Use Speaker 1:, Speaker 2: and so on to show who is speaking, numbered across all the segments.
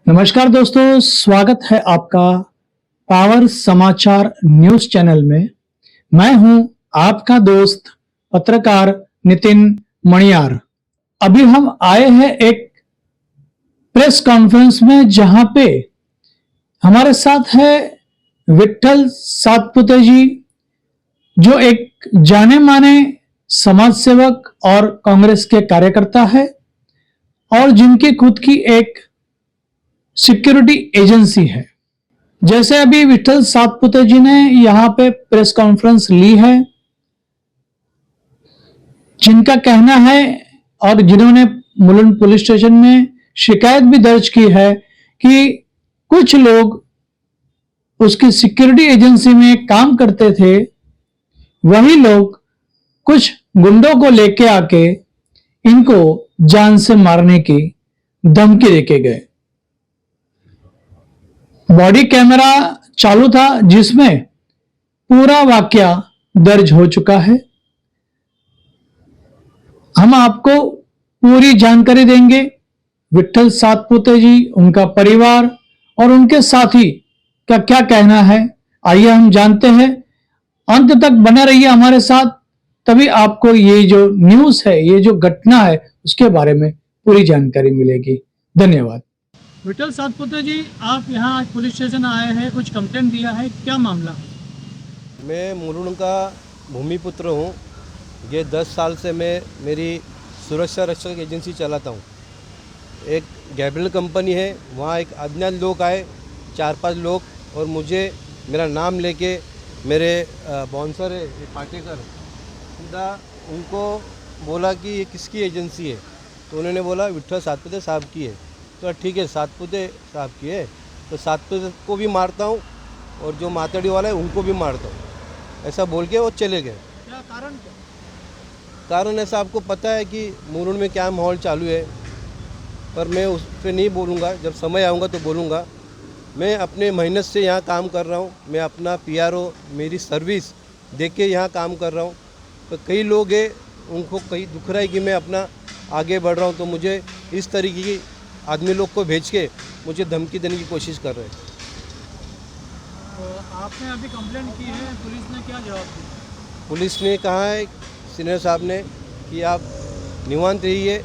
Speaker 1: नमस्कार दोस्तों, स्वागत है आपका पावर समाचार न्यूज चैनल में। मैं हूं आपका दोस्त पत्रकार नितिन मणियार। अभी हम आए हैं एक प्रेस कॉन्फ्रेंस में जहां पे हमारे साथ है विट्ठल सातपुते जी, जो एक जाने माने समाज सेवक और कांग्रेस के कार्यकर्ता है और जिनकी खुद की एक सिक्योरिटी एजेंसी है। जैसे अभी विट्ठल सातपुते जी ने यहां पे प्रेस कॉन्फ्रेंस ली है, जिनका कहना है और जिन्होंने मुलुंड पुलिस स्टेशन में शिकायत भी दर्ज की है कि कुछ लोग उसकी सिक्योरिटी एजेंसी में काम करते थे, वही लोग कुछ गुंडों को लेके आके इनको जान से मारने की धमकी देके गए। बॉडी कैमरा चालू था जिसमें पूरा वाकया दर्ज हो चुका है। हम आपको पूरी जानकारी देंगे। विट्ठल सातपुते जी, उनका परिवार और उनके साथी का क्या कहना है, आइए हम जानते हैं। अंत तक बने रहिए हमारे साथ, तभी आपको ये जो न्यूज है, ये जो घटना है, उसके बारे में पूरी जानकारी मिलेगी। धन्यवाद। विट्ठल सातपुते जी, आप यहाँ आज पुलिस स्टेशन आए हैं, कुछ कंप्लेंट दिया है, क्या मामला?
Speaker 2: मैं मुलुंड का भूमिपुत्र हूँ। ये 10 साल से मैं मेरी सुरक्षा रक्षक एजेंसी चलाता हूँ। एक गैब्रियल कंपनी है, वहाँ एक अज्ञात लोग आए, 4-5 लोग, और मुझे मेरा नाम लेके मेरे बाउंसर है पाटेकर, सीधा उनको बोला कि ये किसकी एजेंसी है। तो उन्होंने बोला विट्ठल सातपुते साहब की है। तो ठीक है, सातपुते साहब की है तो सातपुते को भी मारता हूँ और जो मातड़ी वाला है उनको भी मारता हूँ, ऐसा बोल के वो चले गए।
Speaker 1: क्या कारण?
Speaker 2: कारण ऐसा आपको पता है कि मुलुंड में क्या माहौल चालू है, पर मैं उस पर नहीं बोलूँगा, जब समय आऊँगा तो बोलूँगा। मैं अपने मेहनत से यहाँ काम कर रहा हूँ, मैं अपना पीआरओ मेरी सर्विस देख के यहाँ काम कर रहा हूँ। तो कई लोग हैं, उनको कई दुख रहा है कि मैं अपना आगे बढ़ रहा हूँ, तो मुझे इस तरीके की आदमी लोग को भेज के मुझे धमकी देने की कोशिश कर रहे हैं।
Speaker 1: तो आपने अभी कंप्लेंट की है, पुलिस ने क्या जवाब दिया?
Speaker 2: पुलिस ने कहा है सीनियर साहब ने कि आप निवांत रहिए,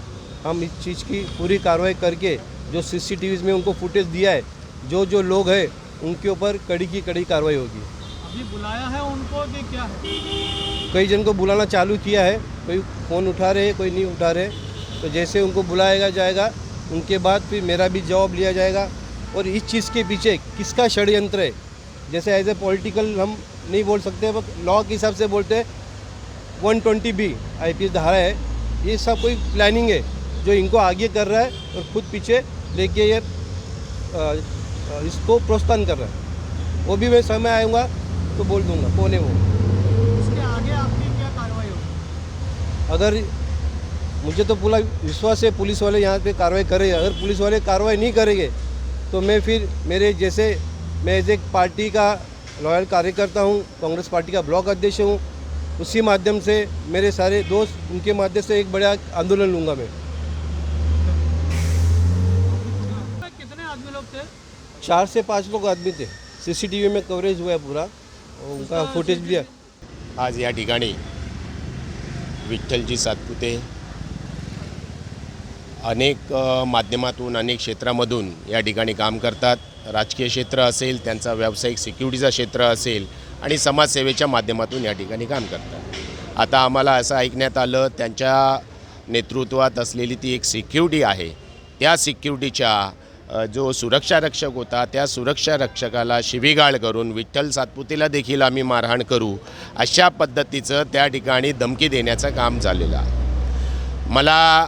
Speaker 2: हम इस चीज़ की पूरी कार्रवाई करके जो सीसीटीवीज़ में उनको फुटेज दिया है, जो जो लोग हैं उनके ऊपर कड़ी की कड़ी कार्रवाई होगी।
Speaker 1: अभी बुलाया है उनको कि क्या है?
Speaker 2: कई जन को बुलाना चालू किया है, कोई फ़ोन उठा रहे हैं, कोई नहीं उठा रहे। तो जैसे उनको बुलाएगा जाएगा, उनके बाद फिर मेरा भी जवाब लिया जाएगा। और इस चीज़ के पीछे किसका षड्यंत्र है, जैसे एज ए पॉलिटिकल हम नहीं बोल सकते, बट लॉ के हिसाब से बोलते हैं 120B IPS धारा है, ये सब कोई प्लानिंग है जो इनको आगे कर रहा है और खुद पीछे लेके ये इसको प्रोत्साहन कर रहा है। वो भी मैं समय आऊँगा तो बोल दूँगा कौन है वो।
Speaker 1: इसके आगे आपकी क्या कार्रवाई होगी?
Speaker 2: अगर मुझे तो पूरा विश्वास है पुलिस वाले यहाँ पे कार्रवाई करेंगे। अगर पुलिस वाले कार्रवाई नहीं करेंगे तो मैं फिर मेरे जैसे मैं एज एक पार्टी का लॉयल कार्यकर्ता हूँ, कांग्रेस पार्टी का ब्लॉक अध्यक्ष हूँ, उसी माध्यम से मेरे सारे दोस्त, उनके माध्यम से एक बड़ा आंदोलन लूँगा मैं।
Speaker 1: कितने आदमी लोग थे?
Speaker 2: 4 से 5 लोग आदमी थे, सीसीटीवी में कवरेज हुआ है पूरा, और उनका फुटेज भी है।
Speaker 3: आज या ठिकाणी विठ्ठलजी सातपुते अनेक माध्यमातून, अनेक क्षेत्रामधून या ठिकाणी काम करतात। राजकीय क्षेत्र असेल, त्यांचा व्यावसायिक सिक्युरिटीचा क्षेत्र असेल आणि समाजसेवेच्या माध्यमातून या ठिकाणी काम करतात। आता आम्हाला असं ऐकण्यात आलं, त्यांच्या नेतृत्वात असलेली ती एक सिक्युरिटी आहे, त्या सिक्युरिटीच्या जो सुरक्षा रक्षक होता, त्या सुरक्षा रक्षकाला शिवीगाळ करून विठ्ठल सातपुतेला देखील आम्ही मारहाण करू, अशा पद्धतीचं त्या ठिकाणी धमकी देण्याचं काम झालेलं आहे। मला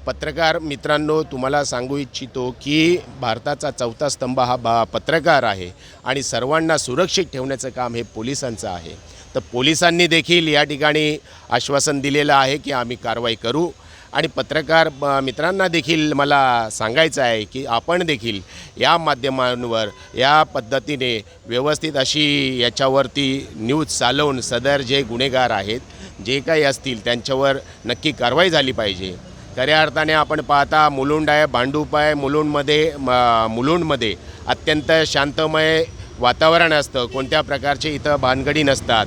Speaker 3: पत्रकार मित्रांनो तुम्हाला सांगू इच्छितो की भारताचा चौथा स्तंभ हा पत्रकार आहे आणि सर्वांना सुरक्षित ठेवण्याचं काम हे पोलिसांचं आहे। तर पोलिसांनी देखील या ठिकाणी आश्वासन दिलेलं आहे की आम्ही कारवाई करू, आणि पत्रकार मित्रांना देखील मला सांगायचं आहे की आपण देखील या माध्यमांवर या पद्धतीने व्यवस्थित अशी याच्यावरती न्यूज चालवून सदर जे गुन्हेगार आहेत, जे काही असतील त्यांच्यावर नक्की कारवाई झाली पाहिजे। खऱ्या अर्थाने आपण पाहता मुलुंड आहे, भांडूप आहे, मुलुंडमध्ये अत्यंत शांतमय वातावरण असतं, कोणत्या प्रकारचे इथं भानगडी नसतात.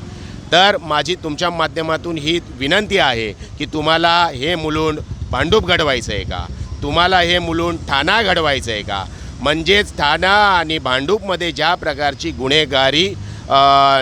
Speaker 3: तर माझी तुमच्या माध्यमातून ही विनंती आहे की तुम्हाला हे मुलुंड भांडूप घडवायचं आहे का, तुम्हाला हे मुलुंड ठाणा घडवायचं आहे का? म्हणजेच ठाणा आणि भांडूपमध्ये ज्या प्रकारची गुन्हेगारी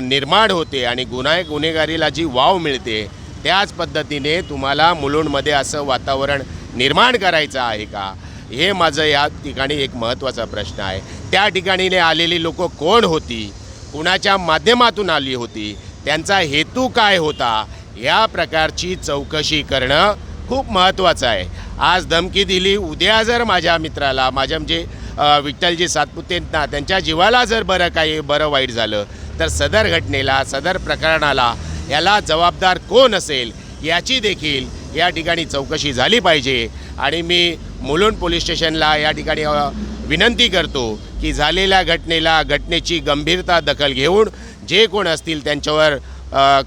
Speaker 3: निर्माण होते आणि गुन्हेगारीला जी वाव मिळते, त्याच पद्धतीने तुम्हाला मुलुंडमध्ये असं वातावरण निर्माण करायचं आहे का? हे माझं या ठिकाणी एक महत्त्वाचा प्रश्न आहे. त्या ठिकाणी आलेली लोक कोण होती, कुणाच्या माध्यमातून आली होती, त्यांचा हेतू काय होता, या प्रकारची चौकशी करणं खूप महत्त्वाचं आहे. आज धमकी दिली, उद्या जर माझ्या मित्राला, माझ्या म्हणजे विठ्ठलजी सातपुतेंना त्यांच्या जीवाला जर बरं वाईट झालं तर सदर घटनेला, सदर प्रकरणाला याला जबाबदार कोण असेल याची देखील या ठिकाणी चौकशी झाली पाहिजे. आणि मी मुलुंड पोलीस स्टेशनला या ठिकाणी विनंती करतो की झालेल्या घटनेची गंभीरता दखल घेऊन जे कोण असतील त्यांच्यावर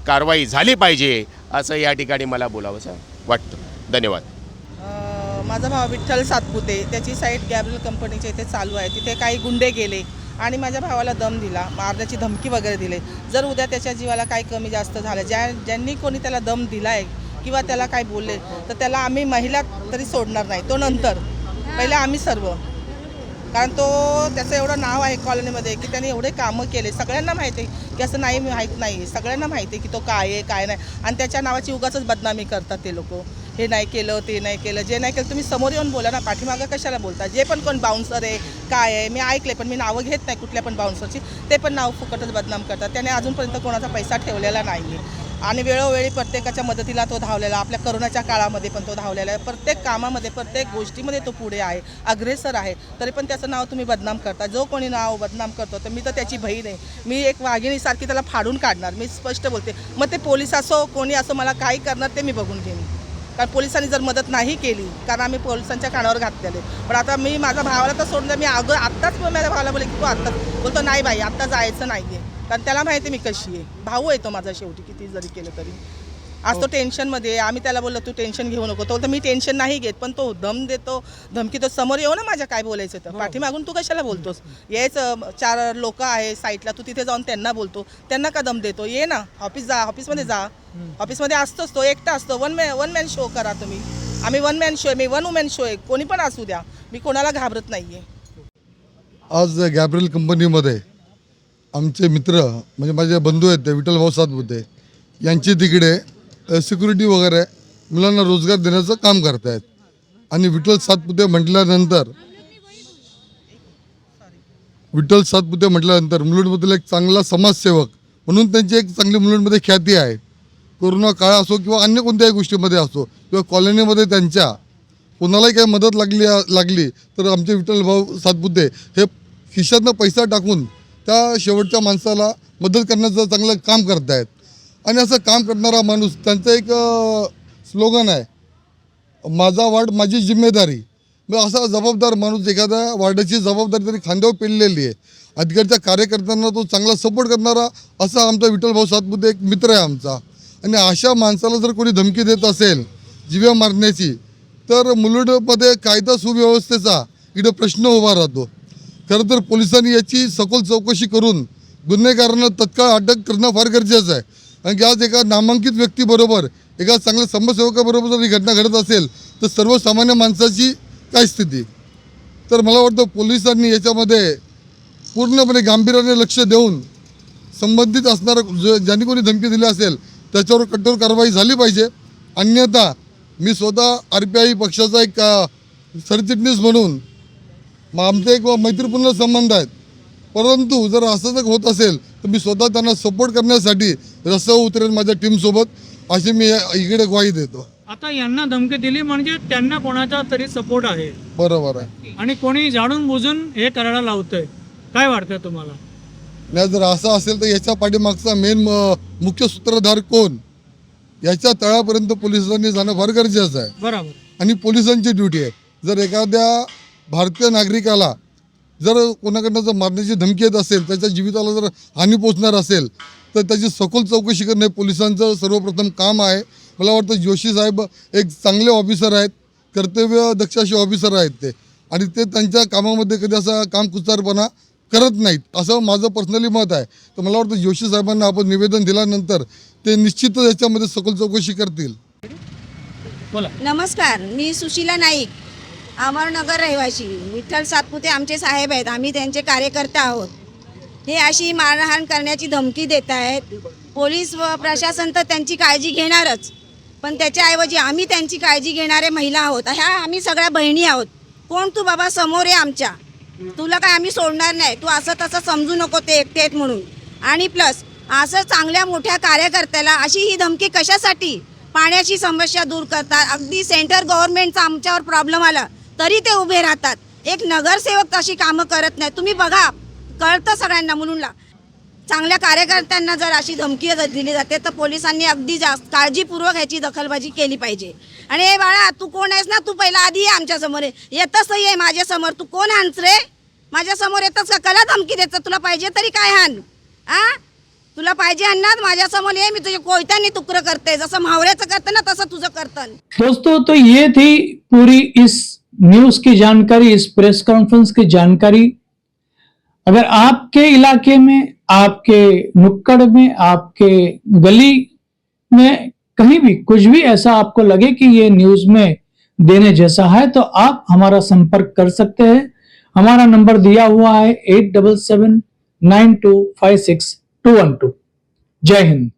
Speaker 3: कारवाई झाली पाहिजे, असं या ठिकाणी मला बोलावंसं वाटतं. धन्यवाद.
Speaker 4: माझा भाव विठ्ठल सातपुते, त्याची साईट गॅब्रियल कंपनीच्या इथे चालू आहे. तिथे काही गुंडे गेले आणि माझ्या भावाला दम दिला, मारण्याची धमकी वगैरे दिले. जर उद्या त्याच्या जीवाला काही कमी जास्त झालं, ज्यांनी कोणी त्याला दम दिला आहे किंवा त्याला काय बोलले, तर त्याला आम्ही महिला तरी सोडणार नाही. तो नंतर, पहिले आम्ही सर्व. कारण तो त्याचं एवढं नाव आहे कॉलनीमध्ये की त्याने एवढे कामं केले. सगळ्यांना माहिती आहे की असं नाही माहीत नाही, सगळ्यांना माहिती आहे की तो काय आहे काय नाही. आणि त्याच्या नावाची उगाचच बदनामी करतात ते लोक. हे नाही केलं, ते नाही केलं, जे नाही केलं तुम्ही समोर येऊन बोला ना, पाठीमागं कशाला बोलता? जे पण कोण बाउन्सर आहे काय आहे, मी ऐकले, पण मी नावं घेत नाही कुठल्या पण बाउन्सरची. ते पण नाव फुकटच बदनाम करतात. त्याने अजूनपर्यंत कोणाचा पैसा ठेवलेला नाही आहे. आणि वेळोवेळी प्रत्येकाच्या मदतीला तो धावलेला, आपल्या करोनाच्या काळामध्ये पण तो धावलेला आहे. प्रत्येक कामामध्ये, प्रत्येक गोष्टीमध्ये तो पुढे आहे, अग्रेसर आहे. तरी पण त्याचं नाव तुम्ही बदनाम करता. जो कोणी नाव बदनाम करतो, तर मी तर त्याची बहीण आहे, मी एक वाघिणीसारखी त्याला फाडून काढणार. मी स्पष्ट बोलते. मग ते पोलीस असो, कोणी असो, मला काय करणार ते मी बघून घेईन. कारण पोलिसांनी जर मदत नाही केली, कारण आम्ही पोलिसांच्या कानावर घातलेले. पण आता मी माझ्या भावाला तर सोडून, मी आत्ताच माझ्या भावाला बोलले की तू आत्ताच, बोलतो नाही बाई आत्ता जायचं नाही आहे. कारण त्याला माहिती आहे मी कशी आहे. भाऊ आहे तो माझा शेवटी, किती जरी केलं तरी. आज तो टेन्शनमध्ये, आम्ही त्याला बोललो तू टेन्शन घेऊ नको. तो तर मी टेन्शन नाही घेत, पण तो दम देतो, धमकी. तो समोर येऊ ना माझ्या, काय बोलायचं तर पाठीमागून तू कशाला बोलतोस? यायचं, 4 लोक आहे साईटला, तू तिथे जाऊन त्यांना बोलतो. त्यांना का दम देतो? ये ना, ऑफिसमध्ये जा. ऑफिसमध्ये असतोच तो, एकटा असतो. वन मॅन शो करा तुम्ही. आम्ही वन मॅन शो आहे, मी वन वुमॅन शो आहे. कोणी पण असू द्या, मी कोणाला घाबरत नाही आहे.
Speaker 5: आज गॅब्रियल कंपनीमध्ये आमचे मित्र, म्हणजे माझे बंधू आहेत ते विठ्ठल भाऊ सातपुते, यांची तिकडे सिक्युरिटी वगैरे मुलांना रोजगार देण्याचं काम करत आहेत. आणि विठ्ठल सातपुते म्हटल्यानंतर मुलुंडमधील एक चांगला समाजसेवक म्हणून त्यांची एक चांगली मुलुंडमध्ये ख्याती आहे. कोरोना काळ असो किंवा अन्य कोणत्याही गोष्टीमध्ये असो, किंवा कॉलनीमध्ये त्यांच्या कोणालाही काही मदत लागली तर आमचे विठ्ठल भाऊ सातपुते हे खिशातनं पैसा टाकून त्या शेवटच्या माणसाला मदत करण्याचं चांगलं काम करत आहेत. आणि असं काम करणारा माणूस, त्यांचं एक स्लोगन आहे, माझा वार्ड माझी जिम्मेदारी. मग असा जबाबदार माणूस, एखाद्या वार्डाची जबाबदारी तरी खांद्यावर पेललेली आहे. अधिकारीच्या कार्यकर्त्यांना तो चांगला सपोर्ट करणारा असा आमचा विठ्ठल भाऊ सातपुते एक मित्र आहे आमचा. आणि अशा माणसाला जर कोणी धमकी देत असेल जीवे मारण्याची, तर मुलुंडमध्ये कायदा सुव्यवस्थेचा इकडे प्रश्न उभा राहतो. खरं तर पोलिसांनी याची सखोल चौकशी करून गुन्हेगारांना तत्काळ अटक करणं फार गरजेचं आहे. कारण की आज एका नामांकित व्यक्तीबरोबर, एका चांगल्या समाजसेवकाबरोबर जर ही घटना घडत असेल तर सर्वसामान्य माणसाची काय स्थिती? तर मला वाटतं पोलिसांनी याच्यामध्ये पूर्णपणे गांभीर्याने लक्ष देऊन संबंधित असणारं ज्यांनी कोणी धमकी दिली असेल त्याच्यावर कठोर कारवाई झाली पाहिजे. अन्यथा मी स्वतः RPI पक्षाचा एक सरचिटणीस म्हणून, आमचे एक मैत्रीपूर्ण संबंध आहेत, परंतु जर असं जर होत असेल तर मी स्वतः त्यांना सपोर्ट करण्यासाठी रस्त्यावर उतरेल माझ्या टीमसोबत, अशी मी इकडे ग्वाही देतो.
Speaker 1: आता यांना धमकी दिली म्हणजे त्यांना कोणाचा तरी सपोर्ट आहे,
Speaker 5: बरोबर आहे.
Speaker 1: आणि कोणी जाणून बुजून हे करायला लावतंय. काय वाटतं तुम्हाला?
Speaker 5: नाही, जर असं असेल तर याच्या पाठीमागचा मेन मुख्य सूत्रधार कोण, याच्या तळापर्यंत पोलिसांनी जाणं फार गरजेचं आहे.
Speaker 1: बरोबर.
Speaker 5: आणि पोलिसांची ड्युटी आहे, जर एखाद्या भारतीय नागरिकाला जर कोणाकडनं जर मारण्याची धमकी येत असेल, त्याच्या जीविताला जर हानी पोचणार असेल तर त्याची सखोल चौकशी करणे पोलिसांचं सर्वप्रथम काम आहे. मला वाटतं जोशी साहेब एक चांगले ऑफिसर आहेत, कर्तव्य दक्ष असे ऑफिसर आहेत ते, आणि ते त्यांच्या कामामध्ये कधी असा कामकुचारपणा करत नाहीत असं माझं पर्सनली मत आहे. तर मला वाटतं जोशी साहेबांना आपण निवेदन दिल्यानंतर ते निश्चितच याच्यामध्ये सखोल चौकशी करतील.
Speaker 6: नमस्कार, मी सुशीला नाईक, अमरनगर रहिवासी. विठ्ठल सातपुते आमचे साहेब आहेत, आम्ही त्यांचे कार्यकर्ते आहोत. हे अशी मारहाण करण्याची धमकी देत आहेत. पोलीस व प्रशासन तर त्यांची काळजी घेणारच, पण त्याच्याऐवजी आम्ही त्यांची काळजी घेणारे महिला आहोत. ह्या आम्ही सगळ्या बहिणी आहोत. कोण तू बाबा, समोर आहे आमच्या, तुला काय आम्ही सोडणार नाही. तू असं तसं समजू नको ते एकटे आहेत म्हणून. आणि प्लस असं चांगल्या मोठ्या कार्यकर्त्याला अशी ही धमकी कशासाठी? पाण्याची समस्या दूर करतात. अगदी सेंट्रल गव्हर्नमेंटचा आमच्यावर प्रॉब्लेम आला तरी ते उभे राहतात. एक नगरसेवक तशी कामं करत नाही. तुम्ही बघा, कळतं सगळ्यांना. म्हणून चांगल्या कार्यकर्त्यांना जर अशी धमकी दिली जाते तर पोलिसांनी अगदी जास्त काळजीपूर्वक ह्याची दखलबाजी केली पाहिजे. आणि हे बाळा, तू कोण आहेस ना, तू पहिला आधी ये आमच्यासमोर. येतच ये माझ्यासमोर. तू कोण हाणस रे? माझ्यासमोर येतच का? कला धमकी देतं? तुला पाहिजे तरी काय हाण? तुला पाहिजे अन्नात माझ्यासमोर ये, मी तुझे कोयत्यांनी तुकडं करते. जसं म्हावऱ्याचं करतं ना तसं तुझं करतं.
Speaker 1: दोस्तों, तो ये थी पूरी इस न्यूज की जानकारी, इस प्रेस कॉन्फ्रेंस की जानकारी. अगर आपके इलाके में, आपके नुक्कड़ में, आपके गली में कहीं भी कुछ भी ऐसा आपको लगे कि ये न्यूज में देने जैसा है तो आप हमारा संपर्क कर सकते हैं. हमारा नंबर दिया हुआ है 8779256212. जय हिंद.